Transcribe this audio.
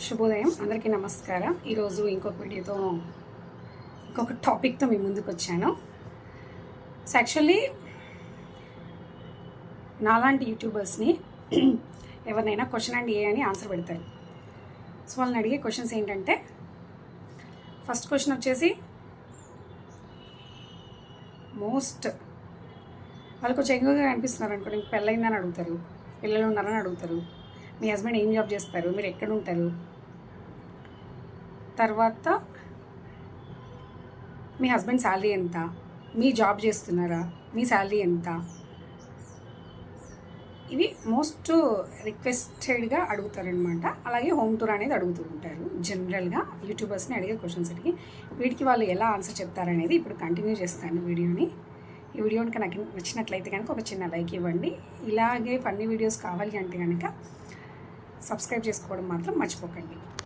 శుభోదయం అందరికీ నమస్కారం. ఈరోజు ఇంకొక వీడియోతో ఇంకొక టాపిక్తో మీ ముందుకు వచ్చాను. సో యాక్చువల్లీ నాలాంటి యూట్యూబర్స్ని ఎవరినైనా క్వశ్చన్ అండ్ ఏ అని ఆన్సర్ పెడతారు. సో వాళ్ళని అడిగే క్వశ్చన్స్ ఏంటంటే, ఫస్ట్ క్వశ్చన్ వచ్చేసి వాళ్ళు కొంచెం ఎక్కువగా కనిపిస్తున్నారు అనుకోండి, మీకు పెళ్ళయిందని అడుగుతారు, పిల్లలు ఉన్నారని అడుగుతారు, మీ హస్బెండ్ ఏం జాబ్ చేస్తారు, మీరు ఎక్కడ ఉంటారు, తర్వాత మీ హస్బెండ్ శాలరీ ఎంత, మీ జాబ్ చేస్తున్నారా, మీ శాలరీ ఎంత, ఇవి మోస్ట్ రిక్వెస్టెడ్గా అడుగుతారనమాట. అలాగే హోమ్ టూర్ అనేది అడుగుతూ ఉంటారు జనరల్గా యూట్యూబర్స్ని అడిగే క్వశ్చన్స్ అడిగి. వీటికి వాళ్ళు ఎలా ఆన్సర్ చెప్తారనేది ఇప్పుడు కంటిన్యూ చేస్తాను వీడియోని. ఈ వీడియో కనుక నాకు నచ్చినట్లయితే కనుక ఒక చిన్న లైక్ ఇవ్వండి. ఇలాగే ఫన్నీ వీడియోస్ కావాలి అంటే కనుక సబ్స్క్రైబ్ చేసుకోవడం మాత్రం మర్చిపోకండి.